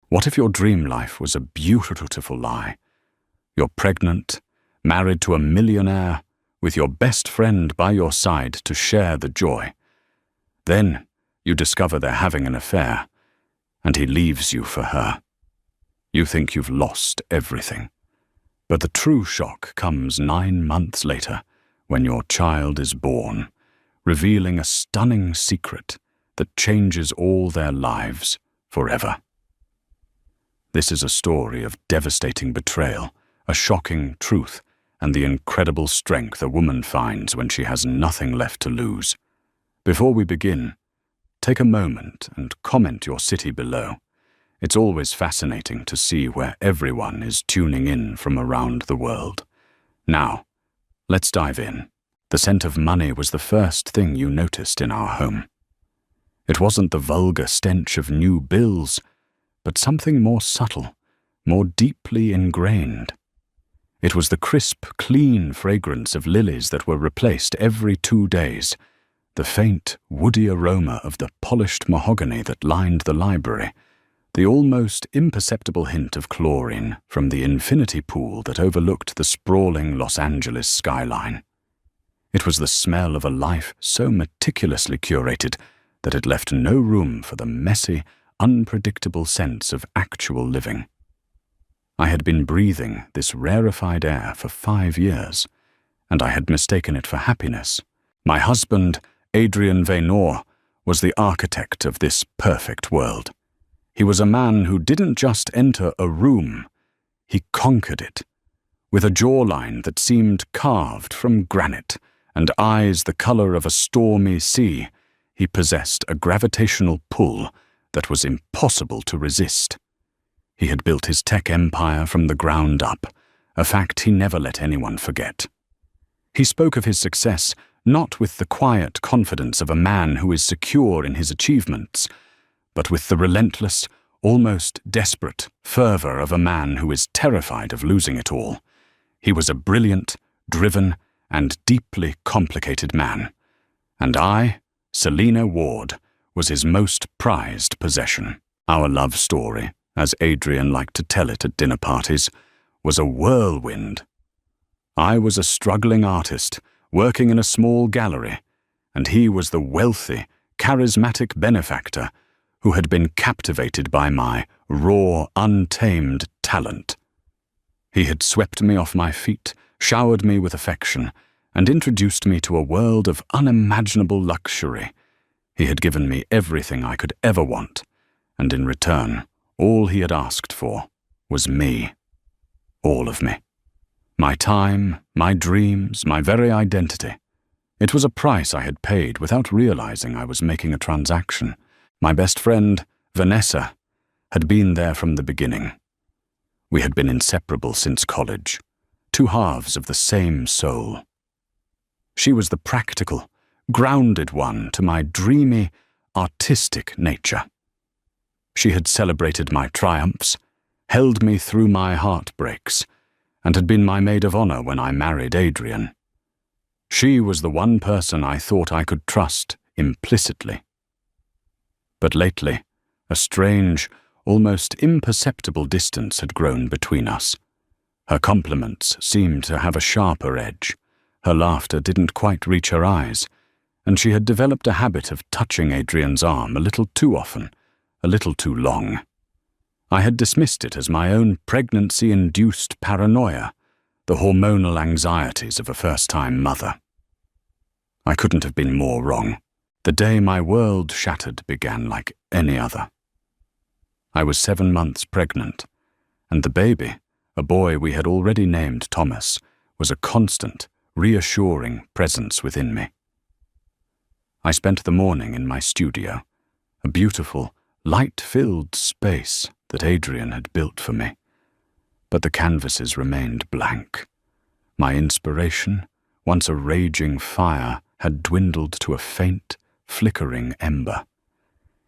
What if your dream life was a beautiful lie? You're pregnant, married to a millionaire, with your best friend by your side to share the joy. Then you discover they're having an affair, and he leaves you for her. You think you've lost everything. But the true shock comes 9 months later, when your child is born, revealing a stunning secret that changes all their lives forever. This is a story of devastating betrayal, a shocking truth, and the incredible strength a woman finds when she has nothing left to lose. Before we begin, take a moment and comment your city below. It's always fascinating to see where everyone is tuning in from around the world. Now, let's dive in. The scent of money was the first thing you noticed in our home. It wasn't the vulgar stench of new bills, but something more subtle, more deeply ingrained. It was the crisp, clean fragrance of lilies that were replaced every 2 days, the faint, woody aroma of the polished mahogany that lined the library, the almost imperceptible hint of chlorine from the infinity pool that overlooked the sprawling Los Angeles skyline. It was the smell of a life so meticulously curated that it left no room for the messy, unpredictable sense of actual living. I had been breathing this rarefied air for 5 years, and I had mistaken it for happiness. My husband, Adrian Vaynor, was the architect of this perfect world. He was a man who didn't just enter a room, he conquered it. With a jawline that seemed carved from granite and eyes the color of a stormy sea, he possessed a gravitational pull that was impossible to resist. He had built his tech empire from the ground up, a fact he never let anyone forget. He spoke of his success not with the quiet confidence of a man who is secure in his achievements, but with the relentless, almost desperate fervor of a man who is terrified of losing it all. He was a brilliant, driven, and deeply complicated man, and I, Selena Ward, was his most prized possession. Our love story, as Adrian liked to tell it at dinner parties, was a whirlwind. I was a struggling artist, working in a small gallery, and he was the wealthy, charismatic benefactor who had been captivated by my raw, untamed talent. He had swept me off my feet, showered me with affection, and introduced me to a world of unimaginable luxury. He had given me everything I could ever want, and in return, all he had asked for was me. All of me. My time, my dreams, my very identity. It was a price I had paid without realizing I was making a transaction. My best friend, Vanessa, had been there from the beginning. We had been inseparable since college, 2 halves of the same soul. She was the practical, grounded one to my dreamy, artistic nature. She had celebrated my triumphs, held me through my heartbreaks, and had been my maid of honor when I married Adrian. She was the one person I thought I could trust implicitly. But lately, a strange, almost imperceptible distance had grown between us. Her compliments seemed to have a sharper edge. Her laughter didn't quite reach her eyes, and she had developed a habit of touching Adrian's arm a little too often, a little too long. I had dismissed it as my own pregnancy-induced paranoia, the hormonal anxieties of a first-time mother. I couldn't have been more wrong. The day my world shattered began like any other. I was 7 months pregnant, and the baby, a boy we had already named Thomas, was a constant, reassuring presence within me. I spent the morning in my studio, a beautiful, light-filled space that Adrian had built for me. But the canvases remained blank. My inspiration, once a raging fire, had dwindled to a faint, flickering ember.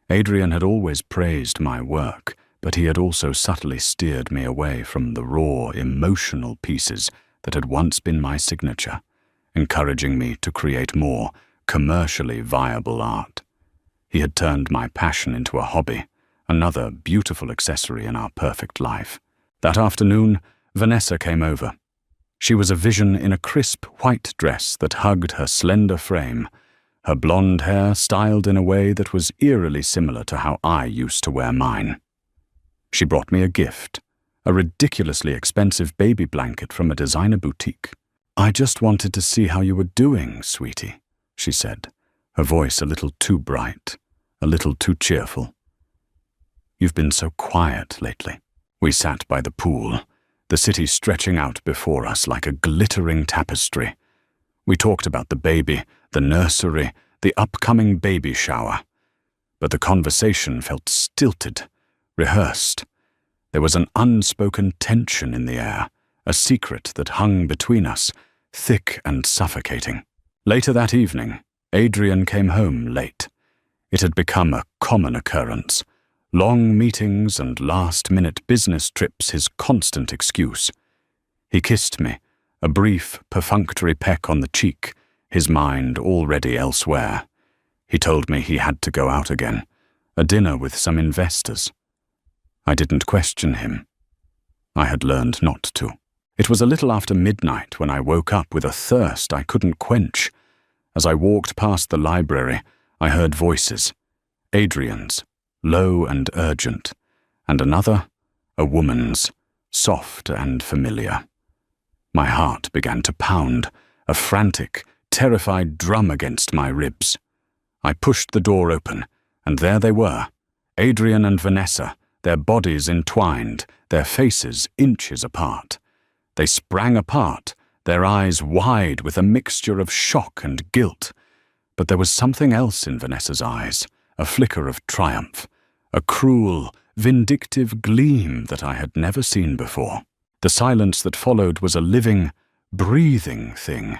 Adrian had always praised my work, but he had also subtly steered me away from the raw, emotional pieces that had once been my signature, encouraging me to create more commercially viable art. He had turned my passion into a hobby, another beautiful accessory in our perfect life. That afternoon, Vanessa came over. She was a vision in a crisp white dress that hugged her slender frame, her blonde hair styled in a way that was eerily similar to how I used to wear mine. She brought me a gift, a ridiculously expensive baby blanket from a designer boutique. "I just wanted to see how you were doing, sweetie," she said, her voice a little too bright, a little too cheerful. "You've been so quiet lately." We sat by the pool, the city stretching out before us like a glittering tapestry. We talked about the baby, the nursery, the upcoming baby shower. But the conversation felt stilted, rehearsed. There was an unspoken tension in the air, a secret that hung between us, thick and suffocating. Later that evening, Adrian came home late. It had become a common occurrence. Long meetings and last-minute business trips his constant excuse. He kissed me, a brief, perfunctory peck on the cheek, his mind already elsewhere. He told me he had to go out again, a dinner with some investors. I didn't question him. I had learned not to. It was a little after midnight when I woke up with a thirst I couldn't quench. As I walked past the library, I heard voices. Adrian's, low and urgent, and another, a woman's, soft and familiar. My heart began to pound, a frantic, terrified drum against my ribs. I pushed the door open, and there they were, Adrian and Vanessa, their bodies entwined, their faces inches apart. They sprang apart, their eyes wide with a mixture of shock and guilt. But there was something else in Vanessa's eyes, a flicker of triumph, a cruel, vindictive gleam that I had never seen before. The silence that followed was a living, breathing thing.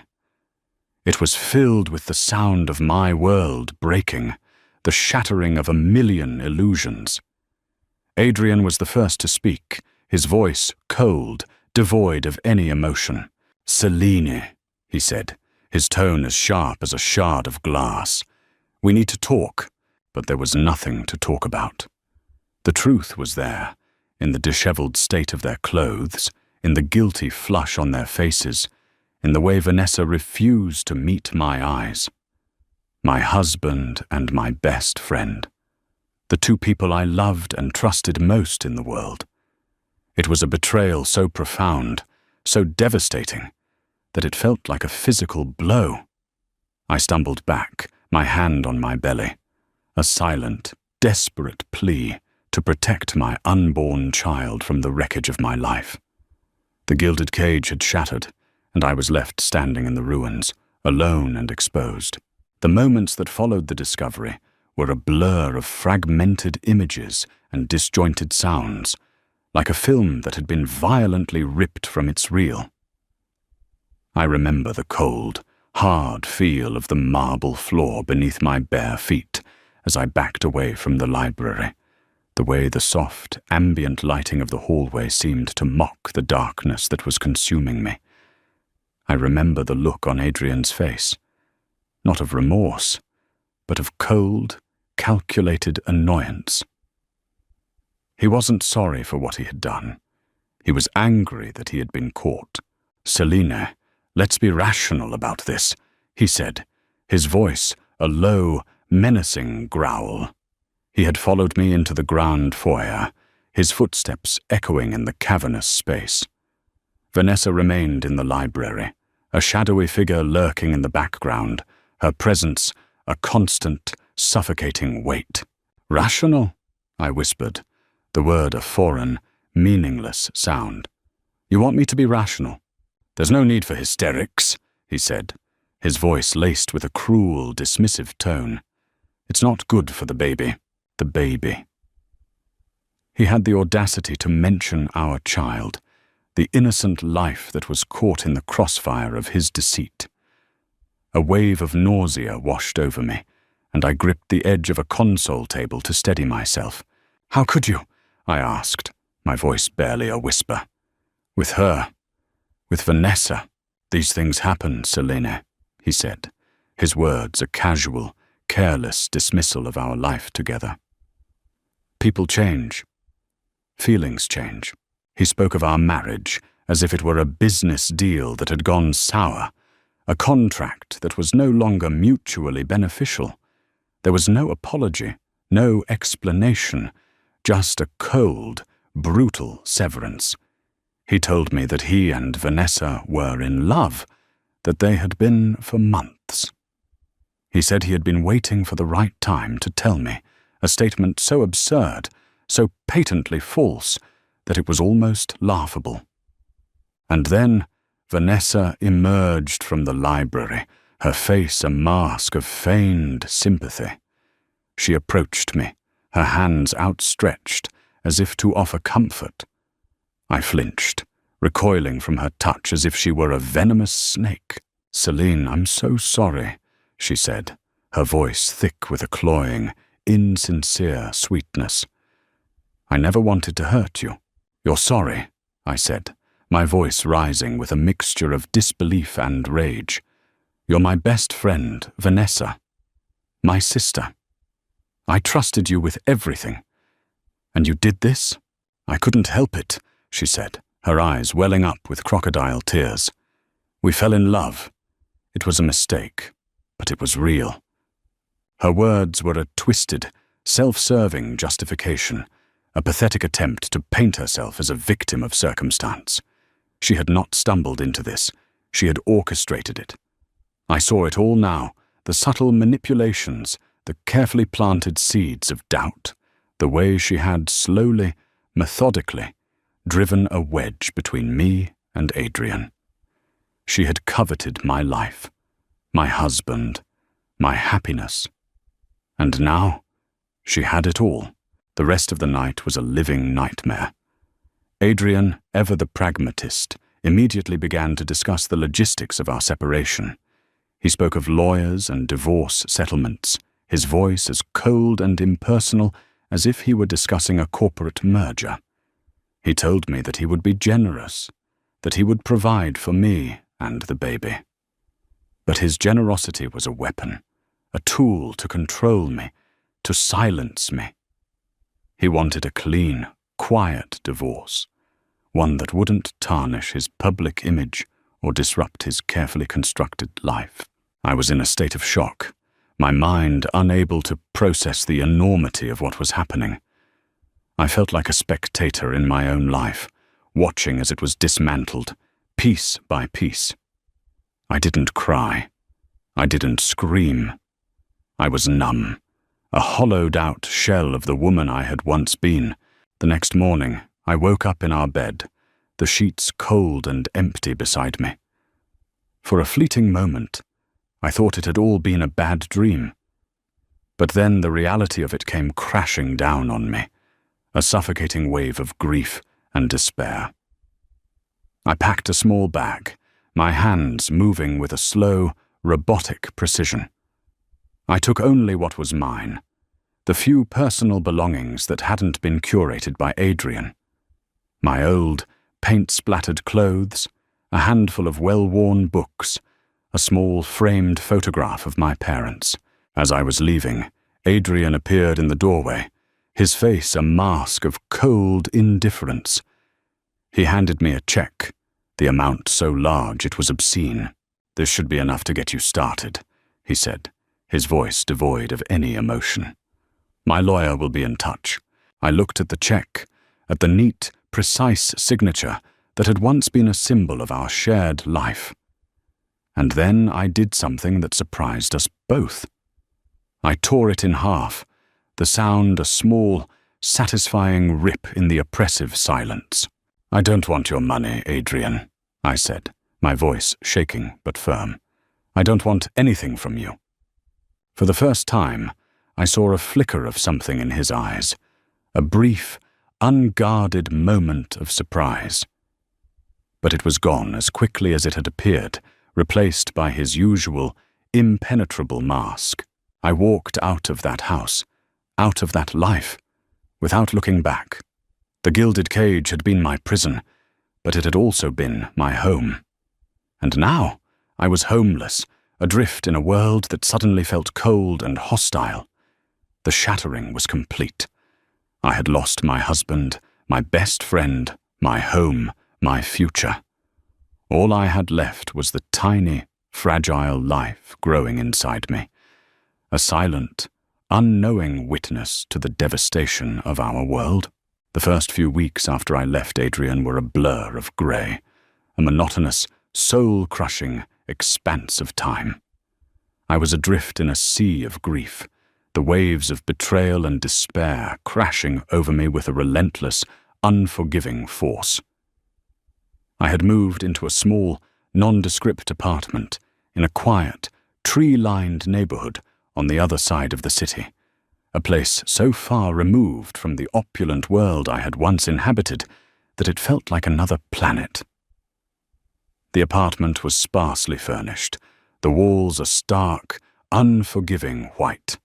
It was filled with the sound of my world breaking, the shattering of a million illusions. Adrian was the first to speak, his voice cold, devoid of any emotion. "Selene," he said, his tone as sharp as a shard of glass. "We need to talk." But there was nothing to talk about. The truth was there, in the disheveled state of their clothes, in the guilty flush on their faces, in the way Vanessa refused to meet my eyes. My husband and my best friend. The two people I loved and trusted most in the world. It was a betrayal so profound, so devastating, that it felt like a physical blow. I stumbled back, my hand on my belly. A silent, desperate plea to protect my unborn child from the wreckage of my life. The gilded cage had shattered, and I was left standing in the ruins, alone and exposed. The moments that followed the discovery were a blur of fragmented images and disjointed sounds, like a film that had been violently ripped from its reel. I remember the cold, hard feel of the marble floor beneath my bare feet, as I backed away from the library, the way the soft, ambient lighting of the hallway seemed to mock the darkness that was consuming me. I remember the look on Adrian's face, not of remorse, but of cold, calculated annoyance. He wasn't sorry for what he had done. He was angry that he had been caught. "Selene, let's be rational about this," he said, his voice a low, menacing growl. He had followed me into the grand foyer, his footsteps echoing in the cavernous space. Vanessa remained in the library, a shadowy figure lurking in the background, her presence a constant, suffocating weight. "Rational?" I whispered, the word a foreign, meaningless sound. "You want me to be rational?" "There's no need for hysterics," he said, his voice laced with a cruel, dismissive tone. "It's not good for the baby. The baby." He had the audacity to mention our child, the innocent life that was caught in the crossfire of his deceit. A wave of nausea washed over me, and I gripped the edge of a console table to steady myself. "How could you?" I asked, my voice barely a whisper. "With her, with Vanessa, these things happen, Selene," he said, his words a casual, careless dismissal of our life together. People change. Feelings change. He spoke of our marriage as if it were a business deal that had gone sour, a contract that was no longer mutually beneficial. There was no apology, no explanation, just a cold, brutal severance. He told me that he and Vanessa were in love, that they had been for months. He said he had been waiting for the right time to tell me, a statement so absurd, so patently false, that it was almost laughable. And then Vanessa emerged from the library, her face a mask of feigned sympathy. She approached me, her hands outstretched, as if to offer comfort. I flinched, recoiling from her touch as if she were a venomous snake. "Celine, I'm so sorry," she said, her voice thick with a cloying, insincere sweetness. "I never wanted to hurt you." "You're sorry," I said, my voice rising with a mixture of disbelief and rage. "You're my best friend, Vanessa. My sister. I trusted you with everything. And you did this?" "I couldn't help it," she said, her eyes welling up with crocodile tears. "We fell in love. It was a mistake, but it was real." Her words were a twisted, self-serving justification, a pathetic attempt to paint herself as a victim of circumstance. She had not stumbled into this. She had orchestrated it. I saw it all now, the subtle manipulations, the carefully planted seeds of doubt, the way she had slowly, methodically, driven a wedge between me and Adrian. She had coveted my life, my husband, my happiness. And now, she had it all. The rest of the night was a living nightmare. Adrian, ever the pragmatist, immediately began to discuss the logistics of our separation. He spoke of lawyers and divorce settlements, his voice as cold and impersonal as if he were discussing a corporate merger. He told me that he would be generous, that he would provide for me and the baby. But his generosity was a weapon, a tool to control me, to silence me. He wanted a clean, quiet divorce, one that wouldn't tarnish his public image or disrupt his carefully constructed life. I was in a state of shock, my mind unable to process the enormity of what was happening. I felt like a spectator in my own life, watching as it was dismantled, piece by piece. I didn't cry. I didn't scream. I was numb, a hollowed-out shell of the woman I had once been. The next morning, I woke up in our bed, the sheets cold and empty beside me. For a fleeting moment, I thought it had all been a bad dream. But then the reality of it came crashing down on me, a suffocating wave of grief and despair. I packed a small bag, my hands moving with a slow, robotic precision. I took only what was mine, the few personal belongings that hadn't been curated by Adrian. My old, paint-splattered clothes, a handful of well-worn books, a small framed photograph of my parents. As I was leaving, Adrian appeared in the doorway, his face a mask of cold indifference. He handed me a check, the amount so large it was obscene. "This should be enough to get you started," he said, his voice devoid of any emotion. "My lawyer will be in touch." I looked at the check, at the neat, precise signature that had once been a symbol of our shared life. And then I did something that surprised us both. I tore it in half, the sound a small, satisfying rip in the oppressive silence. "I don't want your money, Adrian," I said, my voice shaking but firm. "I don't want anything from you." For the first time, I saw a flicker of something in his eyes, a brief, unguarded moment of surprise. But it was gone as quickly as it had appeared, replaced by his usual, impenetrable mask. I walked out of that house, out of that life, without looking back. The gilded cage had been my prison, but it had also been my home. And now I was homeless, adrift in a world that suddenly felt cold and hostile. The shattering was complete. I had lost my husband, my best friend, my home, my future. All I had left was the tiny, fragile life growing inside me, a silent, unknowing witness to the devastation of our world. The first few weeks after I left Adrian were a blur of grey, a monotonous, soul-crushing expanse of time. I was adrift in a sea of grief, the waves of betrayal and despair crashing over me with a relentless, unforgiving force. I had moved into a small, nondescript apartment in a quiet, tree-lined neighborhood on the other side of the city, a place so far removed from the opulent world I had once inhabited that it felt like another planet. The apartment was sparsely furnished, the walls a stark, unforgiving white.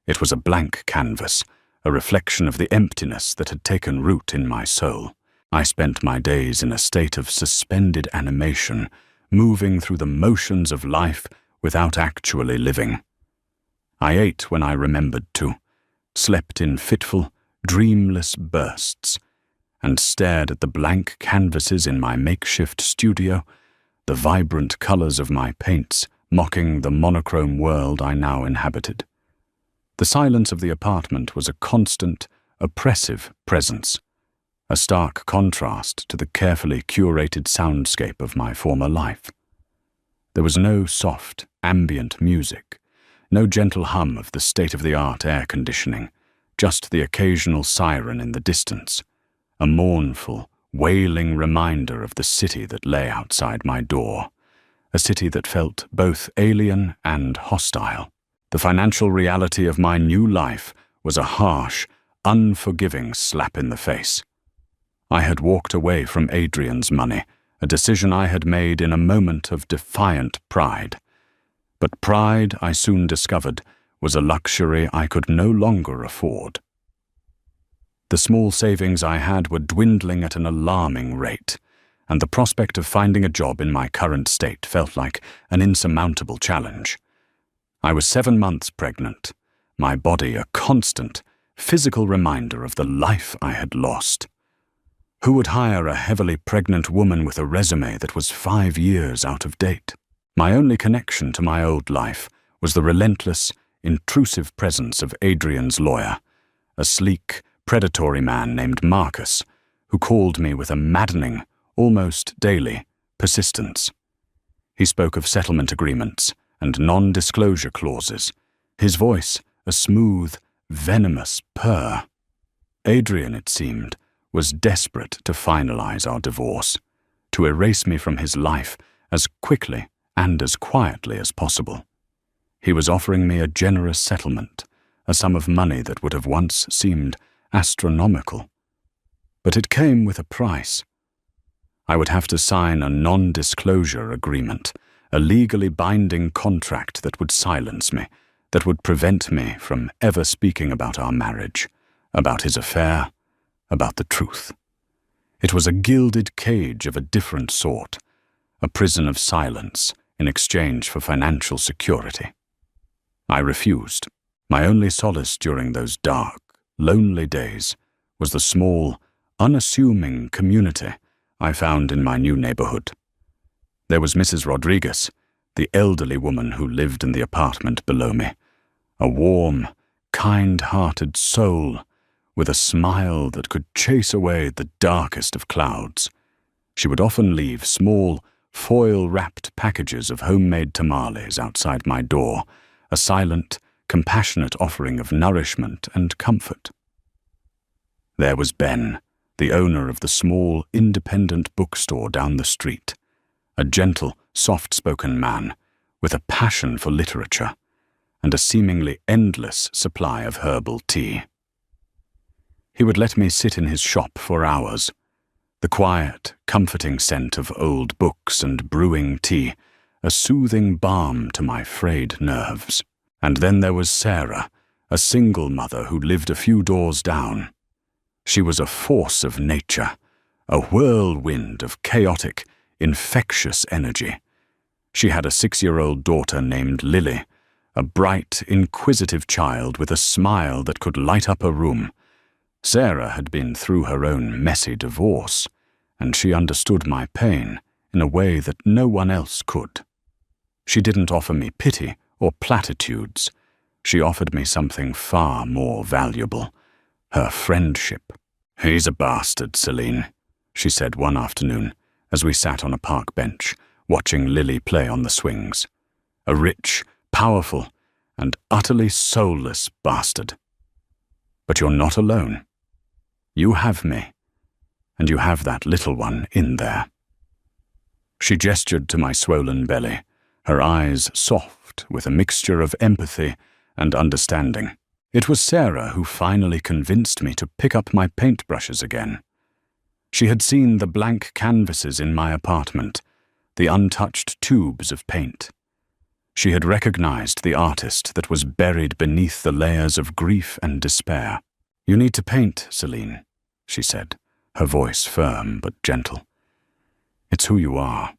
It was a blank canvas, a reflection of the emptiness that had taken root in my soul. I spent my days in a state of suspended animation, moving through the motions of life without actually living. I ate when I remembered to, slept in fitful, dreamless bursts, and stared at the blank canvases in my makeshift studio, the vibrant colors of my paints mocking the monochrome world I now inhabited. The silence of the apartment was a constant, oppressive presence, a stark contrast to the carefully curated soundscape of my former life. There was no soft, ambient music, no gentle hum of the state-of-the-art air conditioning, just the occasional siren in the distance, a mournful, wailing reminder of the city that lay outside my door, a city that felt both alien and hostile. The financial reality of my new life was a harsh, unforgiving slap in the face. I had walked away from Adrian's money, a decision I had made in a moment of defiant pride. But pride, I soon discovered, was a luxury I could no longer afford. The small savings I had were dwindling at an alarming rate, and the prospect of finding a job in my current state felt like an insurmountable challenge. I was 7 months pregnant, my body a constant, physical reminder of the life I had lost. Who would hire a heavily pregnant woman with a resume that was 5 years out of date? My only connection to my old life was the relentless, intrusive presence of Adrian's lawyer, a sleek, predatory man named Marcus, who called me with a maddening, almost daily, persistence. He spoke of settlement agreements and non-disclosure clauses, his voice a smooth, venomous purr. Adrian, it seemed, was desperate to finalize our divorce, to erase me from his life as quickly and as quietly as possible. He was offering me a generous settlement, a sum of money that would have once seemed astronomical. But it came with a price. I would have to sign a non-disclosure agreement, a legally binding contract that would silence me, that would prevent me from ever speaking about our marriage, about his affair, about the truth. It was a gilded cage of a different sort, a prison of silence in exchange for financial security. I refused. My only solace during those dark, lonely days was the small, unassuming community I found in my new neighborhood. There was Mrs. Rodriguez, the elderly woman who lived in the apartment below me, a warm, kind-hearted soul with a smile that could chase away the darkest of clouds. She would often leave small, foil-wrapped packages of homemade tamales outside my door, a silent, compassionate offering of nourishment and comfort. There was Ben, the owner of the small, independent bookstore down the street, a gentle, soft-spoken man with a passion for literature and a seemingly endless supply of herbal tea. He would let me sit in his shop for hours, the quiet, comforting scent of old books and brewing tea, a soothing balm to my frayed nerves. And then there was Sarah, a single mother who lived a few doors down. She was a force of nature, a whirlwind of chaotic, infectious energy. She had a 6-year-old daughter named Lily, a bright, inquisitive child with a smile that could light up a room. Sarah had been through her own messy divorce, and she understood my pain in a way that no one else could. She didn't offer me pity or platitudes. She offered me something far more valuable, her friendship. "He's a bastard, Celine," she said one afternoon as we sat on a park bench, watching Lily play on the swings. "A rich, powerful, and utterly soulless bastard. But you're not alone. You have me, and you have that little one in there." She gestured to my swollen belly, her eyes soft with a mixture of empathy and understanding. It was Sarah who finally convinced me to pick up my paintbrushes again. She had seen the blank canvases in my apartment, the untouched tubes of paint. She had recognized the artist that was buried beneath the layers of grief and despair. "You need to paint, Celine," she said, her voice firm but gentle. "It's who you are.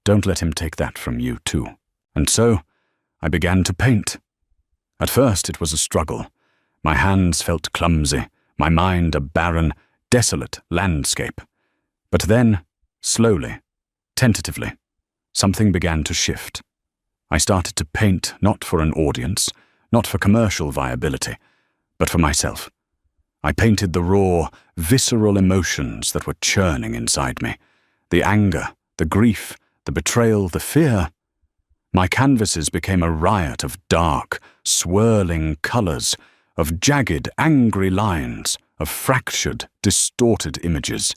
Don't let him take that from you, too." And so, I began to paint. At first it was a struggle. My hands felt clumsy, my mind a barren, desolate landscape. But then, slowly, tentatively, something began to shift. I started to paint not for an audience, not for commercial viability, but for myself. I painted the raw, visceral emotions that were churning inside me. The anger, the grief, the betrayal, the fear. My canvases became a riot of dark, swirling colors, of jagged, angry lines, of fractured, distorted images.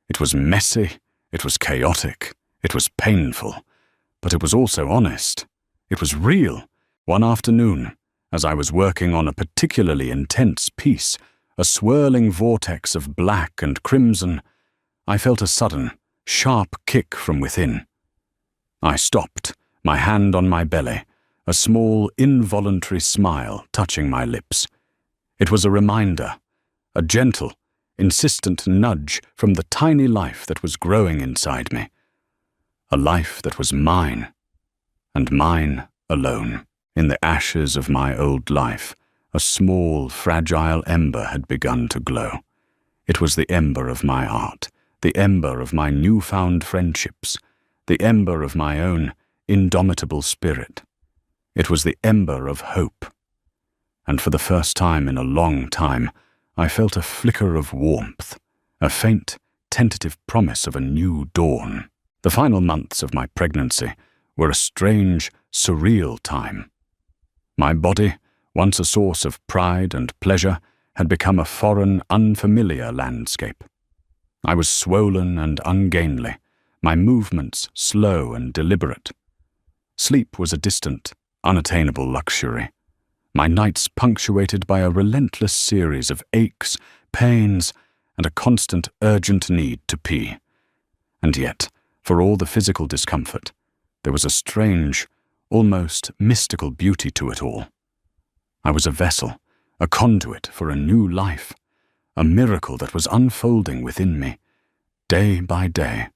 It was messy, it was chaotic, it was painful, but it was also honest. It was real. One afternoon, as I was working on a particularly intense piece, a swirling vortex of black and crimson, I felt a sudden, sharp kick from within. I stopped, my hand on my belly, a small, involuntary smile touching my lips. It was a reminder, a gentle, insistent nudge from the tiny life that was growing inside me. A life that was mine, and mine alone. In the ashes of my old life, a small, fragile ember had begun to glow. It was the ember of my art, the ember of my newfound friendships, the ember of my own indomitable spirit. It was the ember of hope. And for the first time in a long time, I felt a flicker of warmth, a faint, tentative promise of a new dawn. The final months of my pregnancy were a strange, surreal time. My body, once a source of pride and pleasure, had become a foreign, unfamiliar landscape. I was swollen and ungainly, my movements slow and deliberate. Sleep was a distant, unattainable luxury. My nights punctuated by a relentless series of aches, pains, and a constant urgent need to pee. And yet, for all the physical discomfort, there was a strange, almost mystical beauty to it all. I was a vessel, a conduit for a new life, a miracle that was unfolding within me, day by day,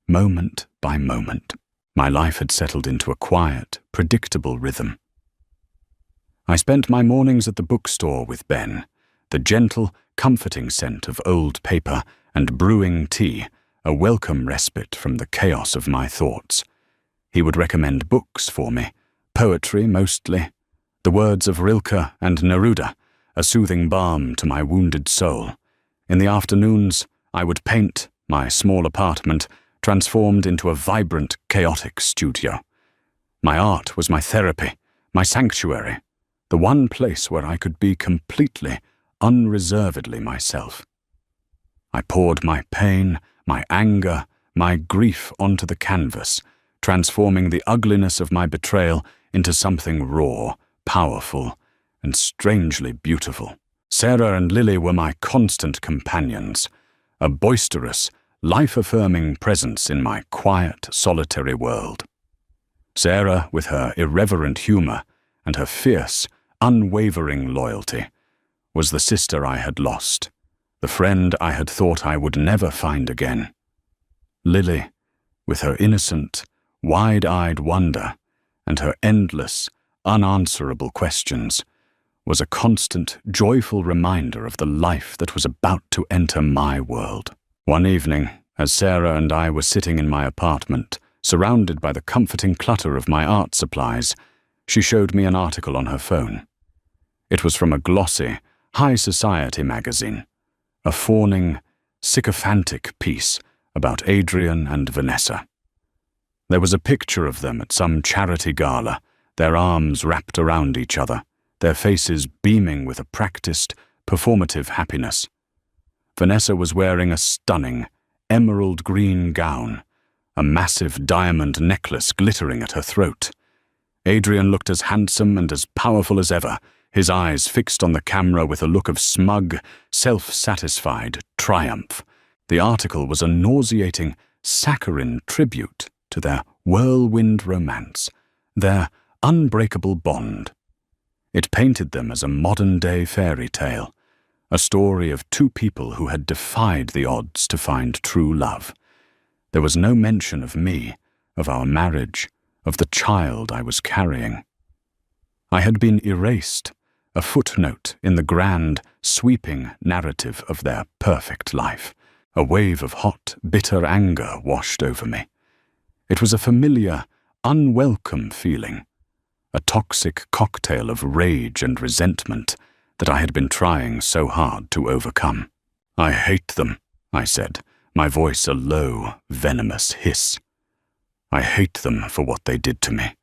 moment by moment. My life had settled into a quiet, predictable rhythm. I spent my mornings at the bookstore with Ben, the gentle, comforting scent of old paper and brewing tea, a welcome respite from the chaos of my thoughts. He would recommend books for me, poetry mostly, the words of Rilke and Neruda, a soothing balm to my wounded soul. In the afternoons, I would paint, my small apartment transformed into a vibrant, chaotic studio. My art was my therapy, my sanctuary, the one place where I could be completely, unreservedly myself. I poured my pain, my anger, my grief onto the canvas, transforming the ugliness of my betrayal into something raw, powerful, and strangely beautiful. Sarah and Lily were my constant companions, a boisterous, life-affirming presence in my quiet, solitary world. Sarah, with her irreverent humor and her fierce, unwavering loyalty, was the sister I had lost, the friend I had thought I would never find again. Lily, with her innocent, wide-eyed wonder and her endless, unanswerable questions, was a constant, joyful reminder of the life that was about to enter my world. One evening, as Sarah and I were sitting in my apartment, surrounded by the comforting clutter of my art supplies, she showed me an article on her phone. It was from a glossy, high society magazine, a fawning, sycophantic piece about Adrian and Vanessa. There was a picture of them at some charity gala, their arms wrapped around each other, their faces beaming with a practiced, performative happiness. Vanessa was wearing a stunning, emerald green gown, a massive diamond necklace glittering at her throat. Adrian looked as handsome and as powerful as ever, his eyes fixed on the camera with a look of smug, self-satisfied triumph. The article was a nauseating, saccharine tribute to their whirlwind romance, their unbreakable bond. It painted them as a modern-day fairy tale, a story of two people who had defied the odds to find true love. There was no mention of me, of our marriage, of the child I was carrying. I had been erased, a footnote in the grand, sweeping narrative of their perfect life. A wave of hot, bitter anger washed over me. It was a familiar, unwelcome feeling, a toxic cocktail of rage and resentment that I had been trying so hard to overcome. "I hate them," I said, my voice a low, venomous hiss. "I hate them for what they did to me.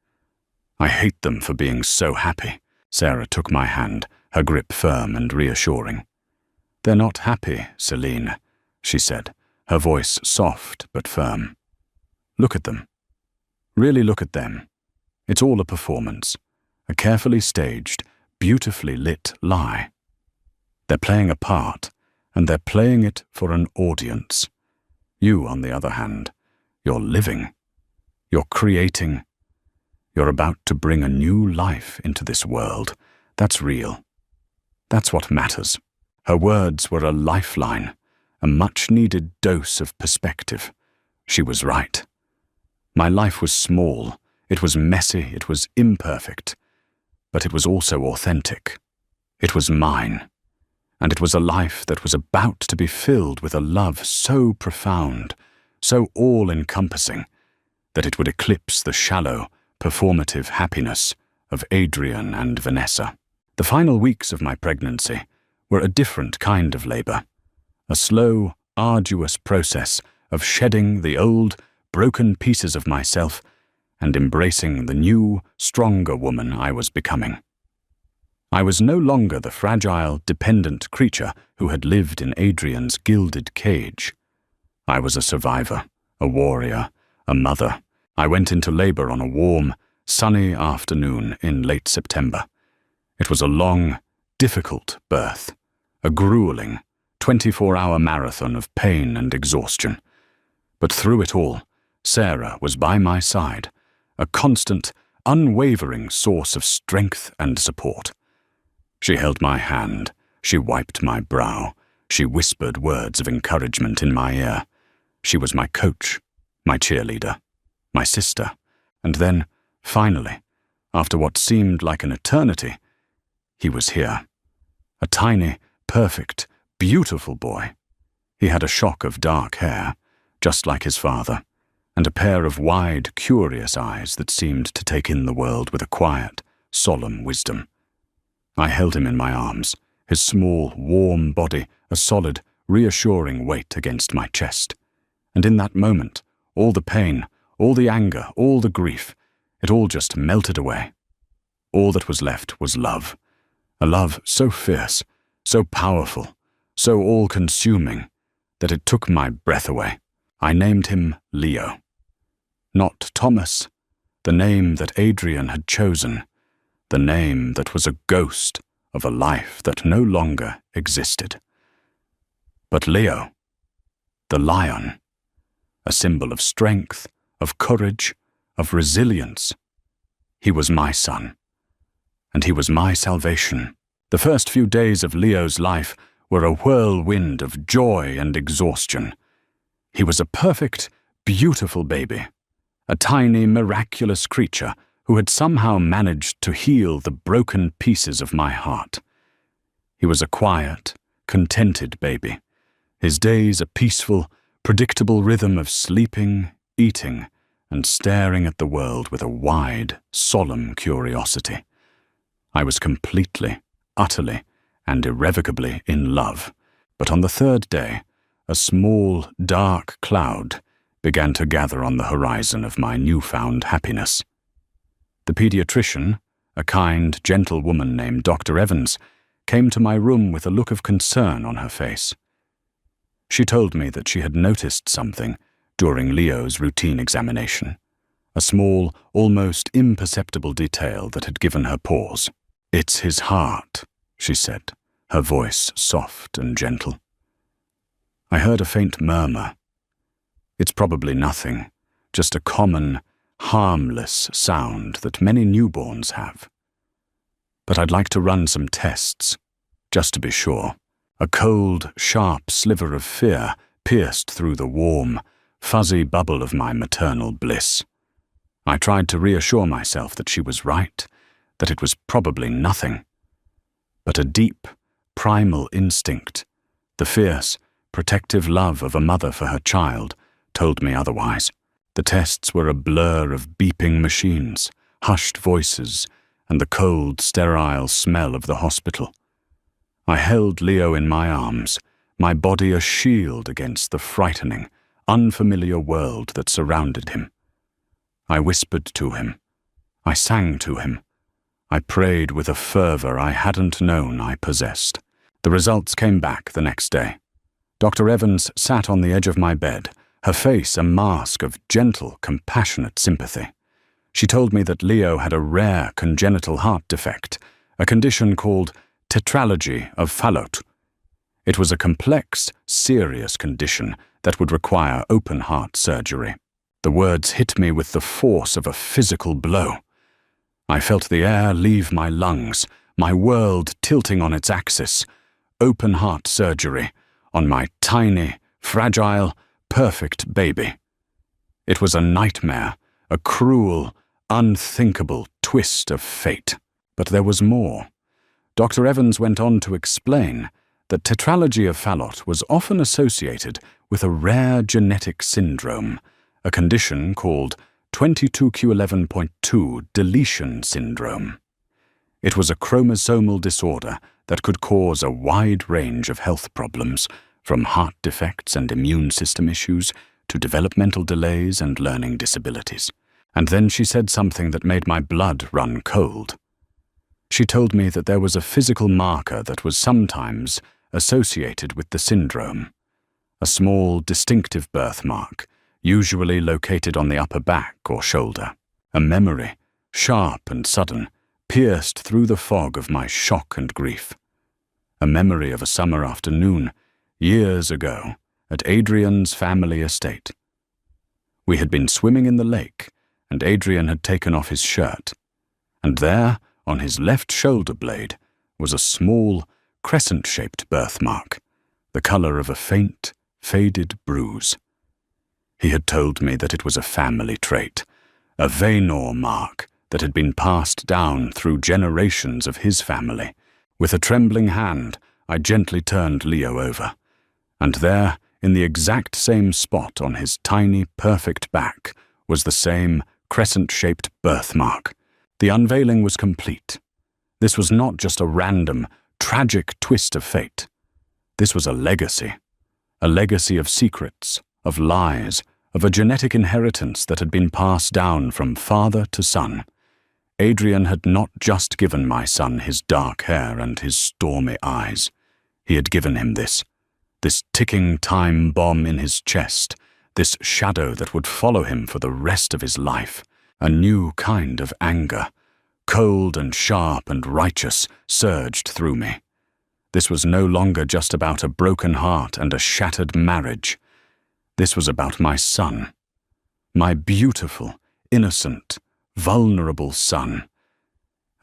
I hate them for being so happy." Sarah took my hand, her grip firm and reassuring. "They're not happy, Celine," she said, her voice soft but firm. "Look at them. Really look at them. It's all a performance, a carefully staged, beautifully lit lie. They're playing a part, and they're playing it for an audience. You, on the other hand, you're living. You're creating. You're about to bring a new life into this world. That's real. That's what matters." Her words were a lifeline, a much-needed dose of perspective. She was right. My life was small, it was messy, it was imperfect, but it was also authentic. It was mine, and it was a life that was about to be filled with a love so profound, so all-encompassing, that it would eclipse the shallow, performative happiness of Adrian and Vanessa. The final weeks of my pregnancy were a different kind of labor, a slow, arduous process of shedding the old, broken pieces of myself and embracing the new, stronger woman I was becoming. I was no longer the fragile, dependent creature who had lived in Adrian's gilded cage. I was a survivor, a warrior, a mother. I went into labor on a warm, sunny afternoon in late September. It was a long, difficult birth, a grueling, 24-hour marathon of pain and exhaustion. But through it all, Sarah was by my side, a constant, unwavering source of strength and support. She held my hand, she wiped my brow, she whispered words of encouragement in my ear. She was my coach, my cheerleader, my sister, and then, finally, after what seemed like an eternity, he was here. A tiny, perfect, beautiful boy. He had a shock of dark hair, just like his father, and a pair of wide, curious eyes that seemed to take in the world with a quiet, solemn wisdom. I held him in my arms, his small, warm body a solid, reassuring weight against my chest. And in that moment, all the pain, all the anger, all the grief, it all just melted away. All that was left was love, a love so fierce, so powerful, so all-consuming, that it took my breath away. I named him Leo. Not Thomas, the name that Adrian had chosen, the name that was a ghost of a life that no longer existed. But Leo, the lion, a symbol of strength, of courage, of resilience. He was my son, and he was my salvation. The first few days of Leo's life were a whirlwind of joy and exhaustion. He was a perfect, beautiful baby, a tiny, miraculous creature who had somehow managed to heal the broken pieces of my heart. He was a quiet, contented baby, his days a peaceful, predictable rhythm of sleeping, eating, and staring at the world with a wide, solemn curiosity. I was completely, utterly, and irrevocably in love, but on the third day, a small, dark cloud began to gather on the horizon of my newfound happiness. The pediatrician, a kind, gentle woman named Dr. Evans, came to my room with a look of concern on her face. She told me that she had noticed something during Leo's routine examination, a small, almost imperceptible detail that had given her pause. "It's his heart," she said, her voice soft and gentle. I heard a faint murmur. "It's probably nothing, just a common, harmless sound that many newborns have. But I'd like to run some tests, just to be sure." A cold, sharp sliver of fear pierced through the warm, fuzzy bubble of my maternal bliss. I tried to reassure myself that she was right, that it was probably nothing. But a deep, primal instinct, the fierce, protective love of a mother for her child, told me otherwise. The tests were a blur of beeping machines, hushed voices, and the cold, sterile smell of the hospital. I held Leo in my arms, my body a shield against the frightening, unfamiliar world that surrounded him. I whispered to him. I sang to him. I prayed with a fervor I hadn't known I possessed. The results came back the next day. Dr. Evans sat on the edge of my bed, her face a mask of gentle, compassionate sympathy. She told me that Leo had a rare congenital heart defect, a condition called tetralogy of Fallot. It was a complex, serious condition that would require open-heart surgery. The words hit me with the force of a physical blow. I felt the air leave my lungs, my world tilting on its axis. Open-heart surgery on my tiny, fragile, perfect baby. It was a nightmare, a cruel, unthinkable twist of fate. But there was more. Dr. Evans went on to explain that tetralogy of Fallot was often associated with a rare genetic syndrome, a condition called 22q11.2 deletion syndrome. It was a chromosomal disorder that could cause a wide range of health problems, from heart defects and immune system issues to developmental delays and learning disabilities. And then she said something that made my blood run cold. She told me that there was a physical marker that was sometimes associated with the syndrome, a small, distinctive birthmark, usually located on the upper back or shoulder. A memory, sharp and sudden, pierced through the fog of my shock and grief. A memory of a summer afternoon, years ago, at Adrian's family estate. We had been swimming in the lake, and Adrian had taken off his shirt, and there, on his left shoulder blade, was a small, crescent-shaped birthmark, the color of a faint, faded bruise. He had told me that it was a family trait, a Vaynor mark that had been passed down through generations of his family. With a trembling hand, I gently turned Leo over, and there, in the exact same spot on his tiny, perfect back, was the same crescent-shaped birthmark. The unveiling was complete. This was not just a random, tragic twist of fate. This was a legacy of secrets, of lies, of a genetic inheritance that had been passed down from father to son. Adrian had not just given my son his dark hair and his stormy eyes. He had given him this ticking time bomb in his chest, this shadow that would follow him for the rest of his life. A new kind of anger, cold and sharp and righteous, surged through me. This was no longer just about a broken heart and a shattered marriage. This was about my son, my beautiful, innocent, vulnerable son.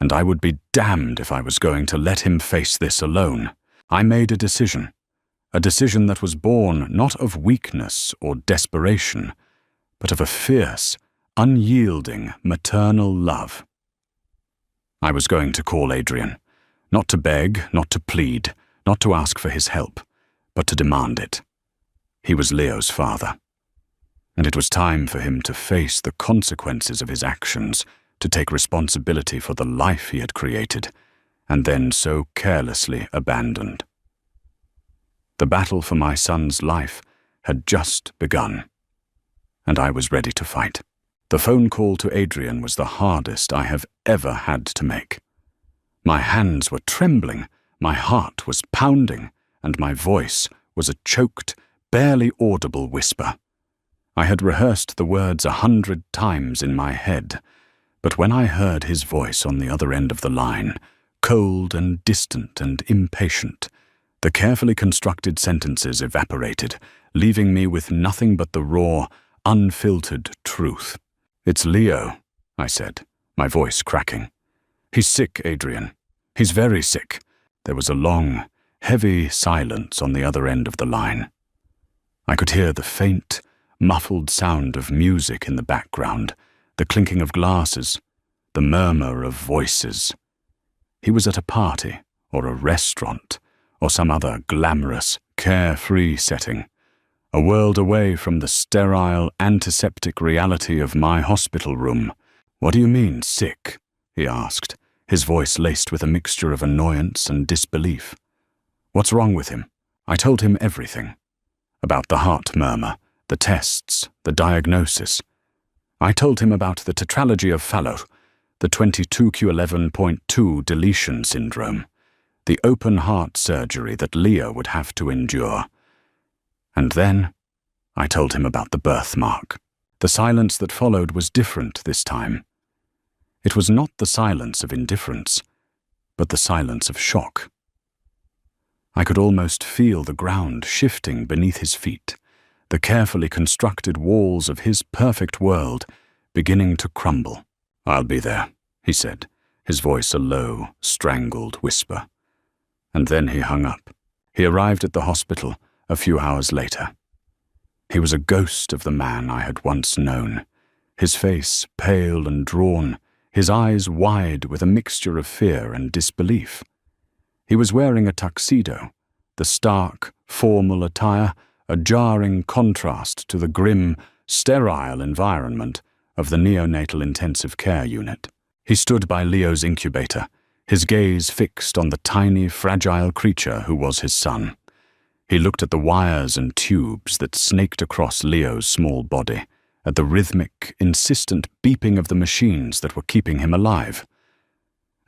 And I would be damned if I was going to let him face this alone. I made a decision that was born not of weakness or desperation, but of a fierce, unyielding, maternal love. I was going to call Adrian, not to beg, not to plead, not to ask for his help, but to demand it. He was Leo's father, and it was time for him to face the consequences of his actions, to take responsibility for the life he had created, and then so carelessly abandoned. The battle for my son's life had just begun, and I was ready to fight. The phone call to Adrian was the hardest I have ever had to make. My hands were trembling, my heart was pounding, and my voice was a choked, barely audible whisper. I had rehearsed the words 100 times in my head, but when I heard his voice on the other end of the line, cold and distant and impatient, the carefully constructed sentences evaporated, leaving me with nothing but the raw, unfiltered truth. "It's Leo," I said, my voice cracking. "He's sick, Adrian. He's very sick." There was a long, heavy silence on the other end of the line. I could hear the faint, muffled sound of music in the background, the clinking of glasses, the murmur of voices. He was at a party, or a restaurant, or some other glamorous, carefree setting, a world away from the sterile, antiseptic reality of my hospital room. "What do you mean, sick?" he asked, his voice laced with a mixture of annoyance and disbelief. "What's wrong with him?" I told him everything. About the heart murmur, the tests, the diagnosis. I told him about the tetralogy of Fallot, the 22q11.2 deletion syndrome, the open heart surgery that Leo would have to endure. And then I told him about the birthmark. The silence that followed was different this time. It was not the silence of indifference, but the silence of shock. I could almost feel the ground shifting beneath his feet, the carefully constructed walls of his perfect world beginning to crumble. "I'll be there," he said, his voice a low, strangled whisper. And then he hung up. He arrived at the hospital a few hours later. He was a ghost of the man I had once known, his face pale and drawn, his eyes wide with a mixture of fear and disbelief. He was wearing a tuxedo, the stark, formal attire a jarring contrast to the grim, sterile environment of the neonatal intensive care unit. He stood by Leo's incubator, his gaze fixed on the tiny, fragile creature who was his son. He looked at the wires and tubes that snaked across Leo's small body, at the rhythmic, insistent beeping of the machines that were keeping him alive.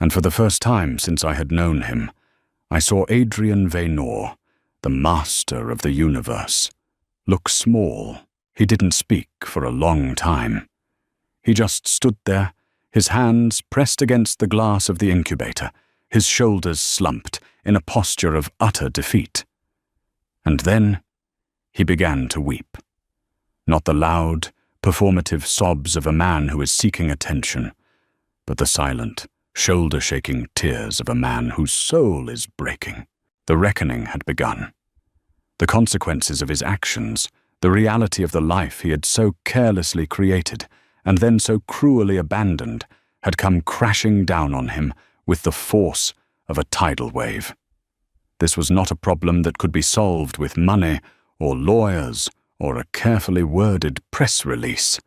And for the first time since I had known him, I saw Adrian Vaynor, the master of the universe, look small. He didn't speak for a long time. He just stood there, his hands pressed against the glass of the incubator, his shoulders slumped in a posture of utter defeat. And then he began to weep. Not the loud, performative sobs of a man who is seeking attention, but the silent, shoulder-shaking tears of a man whose soul is breaking. The reckoning had begun. The consequences of his actions, the reality of the life he had so carelessly created and then so cruelly abandoned, had come crashing down on him with the force of a tidal wave. This was not a problem that could be solved with money or lawyers or a carefully worded press release.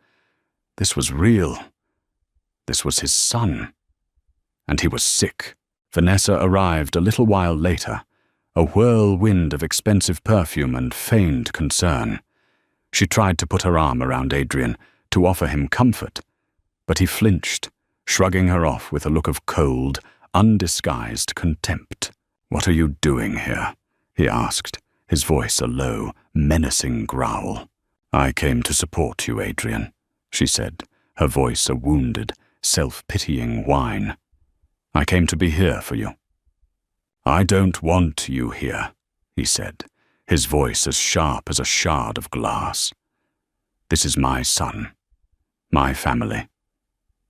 This was real. This was his son. And he was sick. Vanessa arrived a little while later, a whirlwind of expensive perfume and feigned concern. She tried to put her arm around Adrian, to offer him comfort, but he flinched, shrugging her off with a look of cold, undisguised contempt. "What are you doing here?" he asked, his voice a low, menacing growl. "I came to support you, Adrian," she said, her voice a wounded, self-pitying whine. "I came to be here for you." "I don't want you here," he said, his voice as sharp as a shard of glass. "This is my son, my family.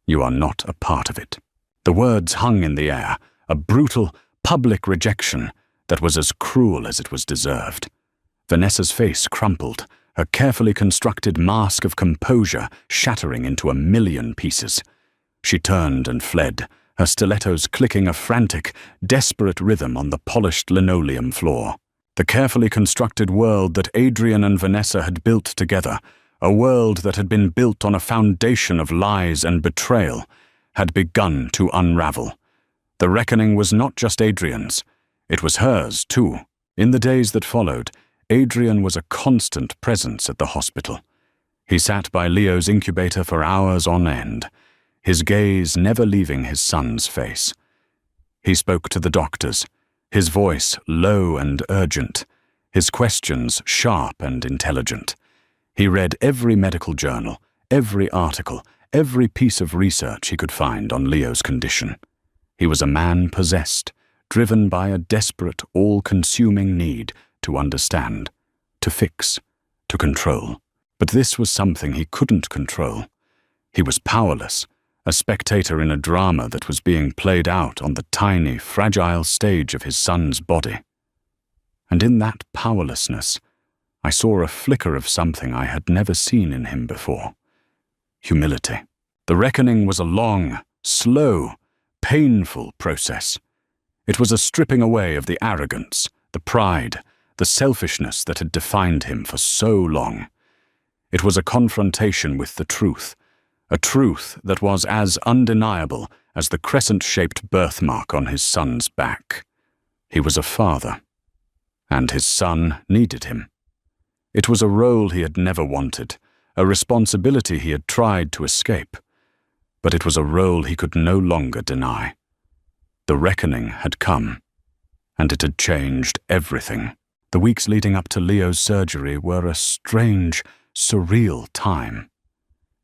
You are not a part of it." The words hung in the air, a brutal, public rejection that was as cruel as it was deserved. Vanessa's face crumpled, her carefully constructed mask of composure shattering into a million pieces. She turned and fled, her stilettos clicking a frantic, desperate rhythm on the polished linoleum floor. The carefully constructed world that Adrian and Vanessa had built together, a world that had been built on a foundation of lies and betrayal, had begun to unravel. The reckoning was not just Adrian's, it was hers too. In the days that followed, Adrian was a constant presence at the hospital. He sat by Leo's incubator for hours on end, his gaze never leaving his son's face. He spoke to the doctors, his voice low and urgent, his questions sharp and intelligent. He read every medical journal, every article, every piece of research he could find on Leo's condition. He was a man possessed, driven by a desperate, all-consuming need to understand, to fix, to control. But this was something he couldn't control. He was powerless, a spectator in a drama that was being played out on the tiny, fragile stage of his son's body. And in that powerlessness, I saw a flicker of something I had never seen in him before. Humility. The reckoning was a long, slow, painful process. It was a stripping away of the arrogance, the pride, the selfishness that had defined him for so long. It was a confrontation with the truth, a truth that was as undeniable as the crescent-shaped birthmark on his son's back. He was a father, and his son needed him. It was a role he had never wanted, a responsibility he had tried to escape, but it was a role he could no longer deny. The reckoning had come, and it had changed everything. The weeks leading up to Leo's surgery were a strange, surreal time.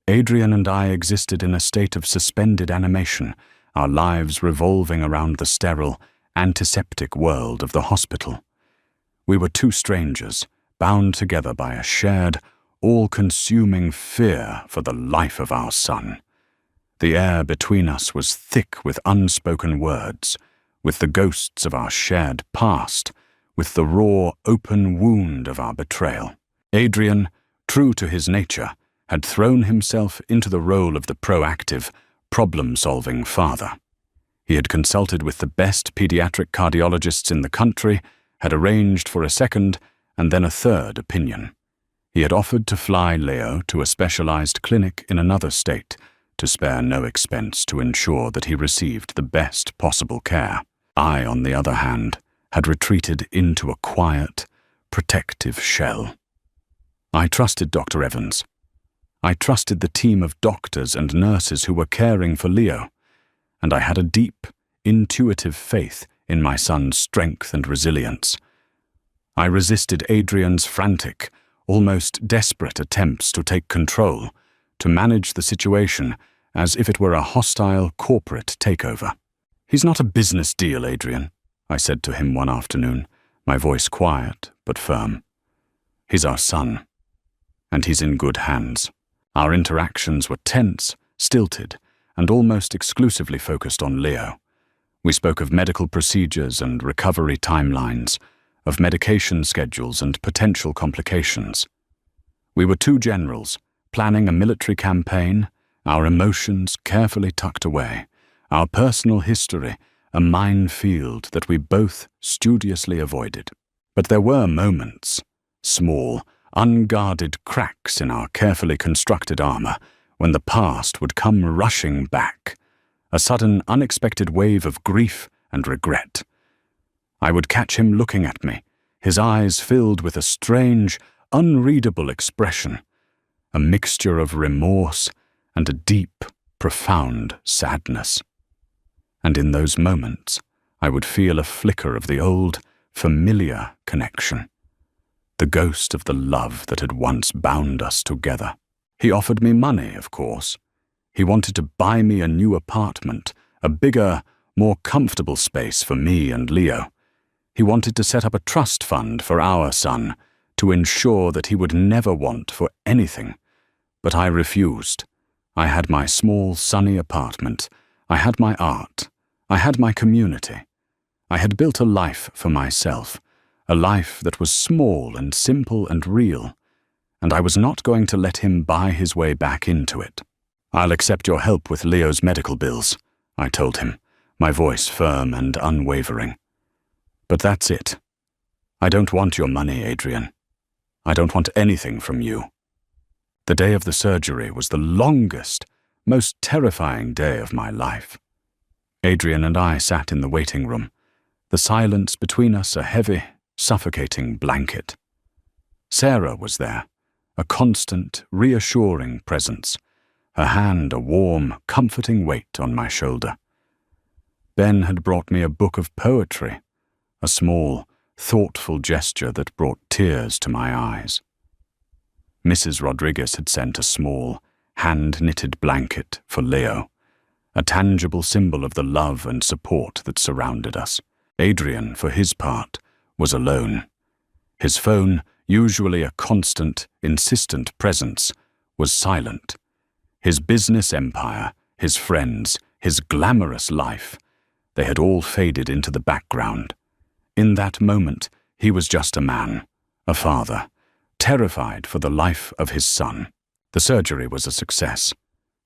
Adrian and I existed in a state of suspended animation, our lives revolving around the sterile, antiseptic world of the hospital. We were two strangers, bound together by a shared, all-consuming fear for the life of our son. The air between us was thick with unspoken words, with the ghosts of our shared past, with the raw, open wound of our betrayal. Adrian, true to his nature, had thrown himself into the role of the proactive, problem-solving father. He had consulted with the best pediatric cardiologists in the country, had arranged for a second and then a third opinion. He had offered to fly Leo to a specialized clinic in another state, to spare no expense to ensure that he received the best possible care. I, on the other hand, had retreated into a quiet, protective shell. I trusted Dr. Evans. I trusted the team of doctors and nurses who were caring for Leo, and I had a deep, intuitive faith in my son's strength and resilience. I resisted Adrian's frantic, almost desperate attempts to take control, to manage the situation as if it were a hostile corporate takeover. "He's not a business deal, Adrian," I said to him one afternoon, my voice quiet but firm. "He's our son, and he's in good hands." Our interactions were tense, stilted, and almost exclusively focused on Leo. We spoke of medical procedures and recovery timelines, of medication schedules and potential complications. We were two generals, planning a military campaign, our emotions carefully tucked away, our personal history a minefield that we both studiously avoided. But there were moments, small, unguarded cracks in our carefully constructed armor, when the past would come rushing back, a sudden, unexpected wave of grief and regret. I would catch him looking at me, his eyes filled with a strange, unreadable expression, a mixture of remorse and a deep, profound sadness. And in those moments, I would feel a flicker of the old, familiar connection, the ghost of the love that had once bound us together. He offered me money, of course. He wanted to buy me a new apartment, a bigger, more comfortable space for me and Leo. He wanted to set up a trust fund for our son, to ensure that he would never want for anything. But I refused. I had my small, sunny apartment. I had my art. I had my community. I had built a life for myself, a life that was small and simple and real, and I was not going to let him buy his way back into it. "I'll accept your help with Leo's medical bills," I told him, my voice firm and unwavering. "But that's it. I don't want your money, Adrian. I don't want anything from you." The day of the surgery was the longest, most terrifying day of my life. Adrian and I sat in the waiting room, the silence between us a heavy, suffocating blanket. Sarah was there, a constant, reassuring presence, her hand a warm, comforting weight on my shoulder. Ben had brought me a book of poetry, a small, thoughtful gesture that brought tears to my eyes. Mrs. Rodriguez had sent a small, hand-knitted blanket for Leo, a tangible symbol of the love and support that surrounded us. Adrian, for his part, was alone. His phone, usually a constant, insistent presence, was silent. His business empire, his friends, his glamorous life, they had all faded into the background. In that moment, he was just a man, a father, terrified for the life of his son. The surgery was a success.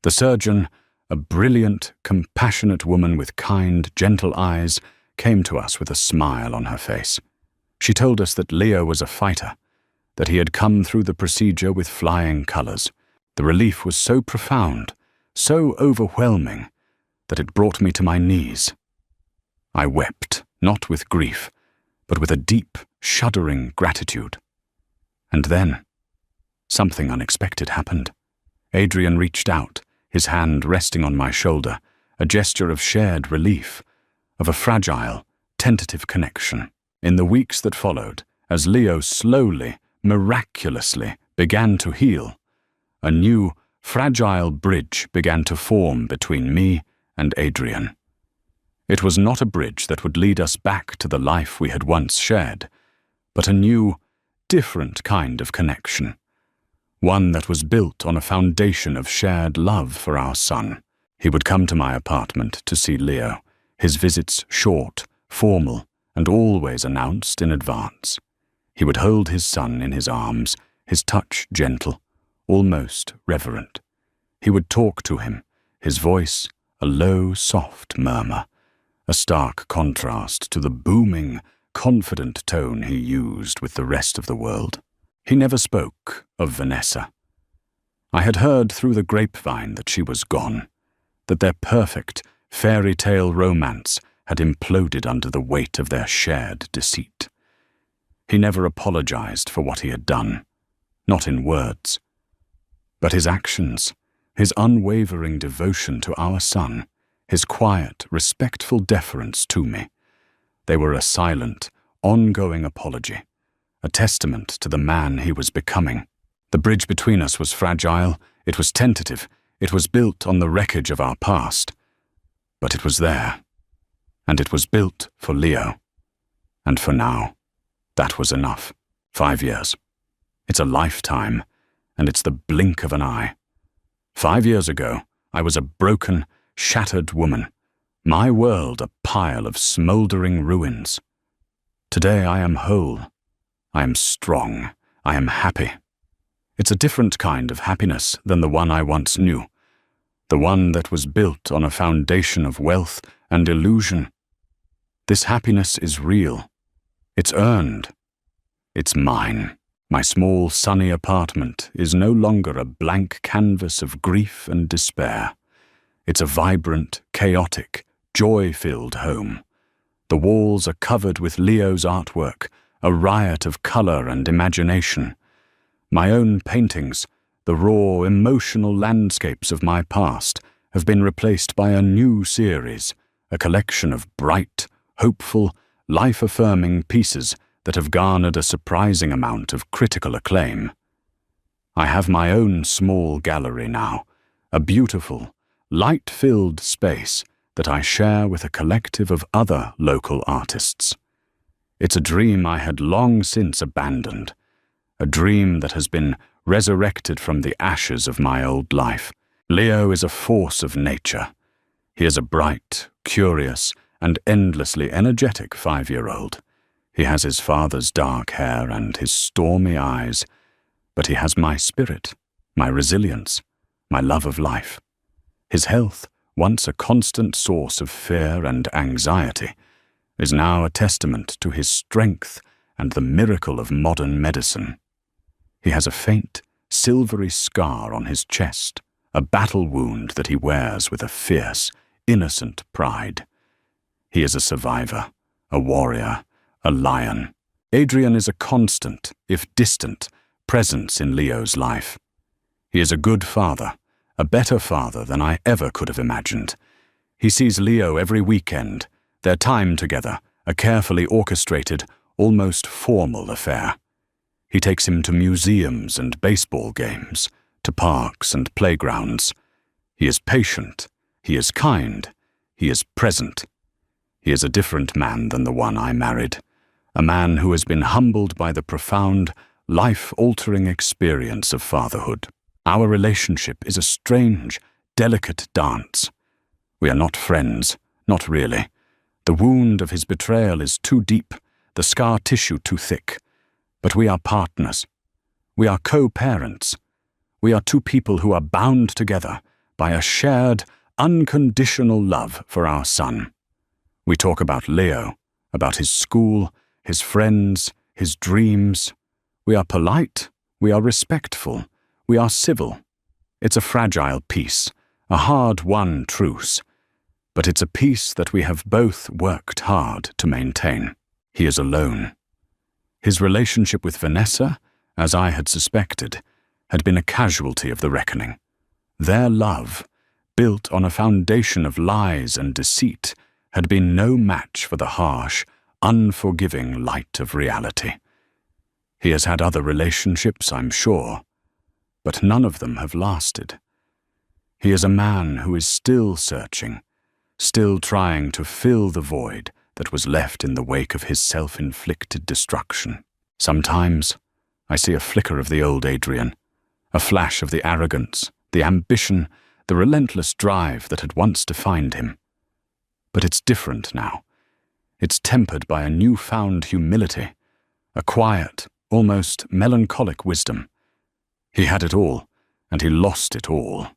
The surgeon, a brilliant, compassionate woman with kind, gentle eyes, came to us with a smile on her face. She told us that Leo was a fighter, that he had come through the procedure with flying colors. The relief was so profound, so overwhelming, that it brought me to my knees. I wept, not with grief, but with a deep, shuddering gratitude. And then, something unexpected happened. Adrian reached out, his hand resting on my shoulder, a gesture of shared relief, of a fragile, tentative connection. In the weeks that followed, as Leo slowly, miraculously began to heal, a new, fragile bridge began to form between me and Adrian. It was not a bridge that would lead us back to the life we had once shared, but a new, different kind of connection, one that was built on a foundation of shared love for our son. He would come to my apartment to see Leo, his visits short, formal, and always announced in advance. He would hold his son in his arms, his touch gentle, almost reverent. He would talk to him, his voice a low, soft murmur, a stark contrast to the booming, confident tone he used with the rest of the world. He never spoke of Vanessa. I had heard through the grapevine that she was gone, that their perfect, fairy tale romance had imploded under the weight of their shared deceit. He never apologized for what he had done, not in words. But his actions, his unwavering devotion to our son, his quiet, respectful deference to me, they were a silent, ongoing apology, a testament to the man he was becoming. The bridge between us was fragile, it was tentative, it was built on the wreckage of our past. But it was there, and it was built for Leo. And for now, that was enough. 5 years. It's a lifetime, and it's the blink of an eye. 5 years ago, I was a broken, shattered woman, my world a pile of smoldering ruins. Today I am whole, I am strong, I am happy. It's a different kind of happiness than the one I once knew, the one that was built on a foundation of wealth and illusion. This happiness is real. It's earned. It's mine. My small, sunny apartment is no longer a blank canvas of grief and despair. It's a vibrant, chaotic, joy-filled home. The walls are covered with Leo's artwork, a riot of color and imagination. My own paintings, the raw, emotional landscapes of my past, have been replaced by a new series, a collection of bright, hopeful, life-affirming pieces that have garnered a surprising amount of critical acclaim. I have my own small gallery now, a beautiful, light-filled space that I share with a collective of other local artists. It's a dream I had long since abandoned, a dream that has been resurrected from the ashes of my old life. Leo is a force of nature. He is a bright, curious, and endlessly energetic 5-year-old. He has his father's dark hair and his stormy eyes, But he has my spirit, my resilience, my love of life. His health, once a constant source of fear and anxiety, is now a testament to his strength and the miracle of modern medicine. He has a faint, silvery scar on his chest, a battle wound that he wears with a fierce, innocent pride. He is a survivor, a warrior, a lion. Adrian is a constant, if distant, presence in Leo's life. He is a good father, a better father than I ever could have imagined. He sees Leo every weekend, their time together, a carefully orchestrated, almost formal affair. He takes him to museums and baseball games, to parks and playgrounds. He is patient, he is kind, he is present. He is a different man than the one I married, a man who has been humbled by the profound, life-altering experience of fatherhood. Our relationship is a strange, delicate dance. We are not friends, not really. The wound of his betrayal is too deep, the scar tissue too thick. But we are partners. We are co-parents. We are two people who are bound together by a shared, unconditional love for our son. We talk about Leo, about his school, his friends, his dreams. We are polite, we are respectful, we are civil. It's a fragile peace, a hard-won truce. But it's a peace that we have both worked hard to maintain. He is alone. His relationship with Vanessa, as I had suspected, had been a casualty of the reckoning. Their love, built on a foundation of lies and deceit, had been no match for the harsh, unforgiving light of reality. He has had other relationships, I'm sure, but none of them have lasted. He is a man who is still searching, still trying to fill the void that was left in the wake of his self-inflicted destruction. Sometimes I see a flicker of the old Adrian, a flash of the arrogance, the ambition, the relentless drive that had once defined him. But it's different now. It's tempered by a newfound humility, a quiet, almost melancholic wisdom. He had it all, and he lost it all.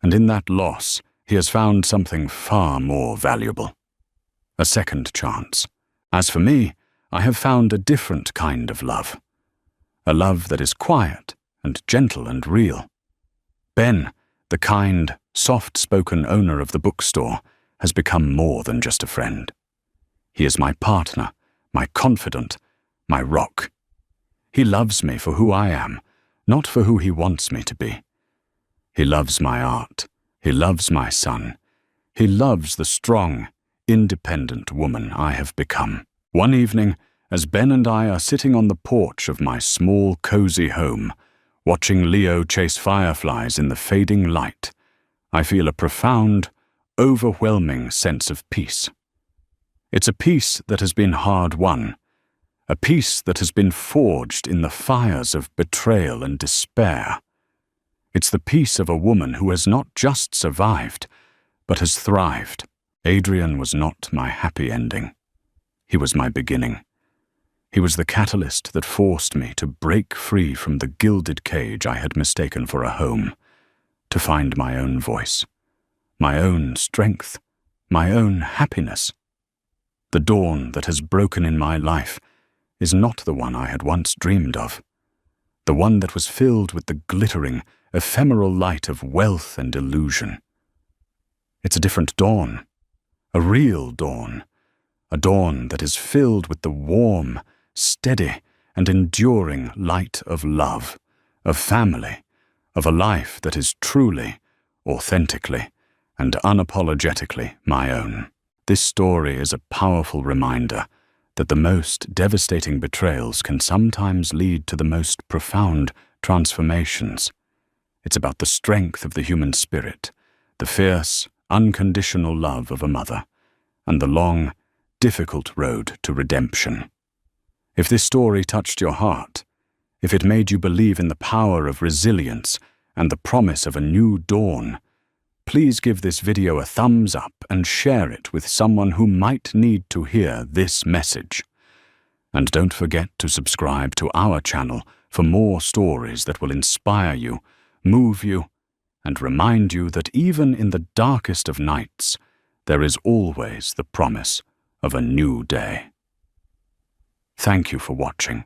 And in that loss, he has found something far more valuable. A second chance. As for me, I have found a different kind of love. A love that is quiet and gentle and real. Ben, the kind, soft-spoken owner of the bookstore, has become more than just a friend. He is my partner, my confidant, my rock. He loves me for who I am, not for who he wants me to be. He loves my art. He loves my son. He loves the strong, independent woman I have become. One evening, as Ben and I are sitting on the porch of my small, cozy home, watching Leo chase fireflies in the fading light, I feel a profound, overwhelming sense of peace. It's a peace that has been hard-won, a peace that has been forged in the fires of betrayal and despair. It's the peace of a woman who has not just survived, but has thrived. Adrian was not my happy ending. He was my beginning. He was the catalyst that forced me to break free from the gilded cage I had mistaken for a home, to find my own voice, my own strength, my own happiness. The dawn that has broken in my life is not the one I had once dreamed of, the one that was filled with the glittering, ephemeral light of wealth and illusion. It's a different dawn, a real dawn, a dawn that is filled with the warm, steady, and enduring light of love, of family, of a life that is truly, authentically, and unapologetically my own. This story is a powerful reminder that the most devastating betrayals can sometimes lead to the most profound transformations. It's about the strength of the human spirit, the fierce, unconditional love of a mother, and the long, difficult road to redemption. If this story touched your heart, if it made you believe in the power of resilience and the promise of a new dawn, please give this video a thumbs up and share it with someone who might need to hear this message. And don't forget to subscribe to our channel for more stories that will inspire you, move you, and remind you that even in the darkest of nights, there is always the promise of a new day. Thank you for watching.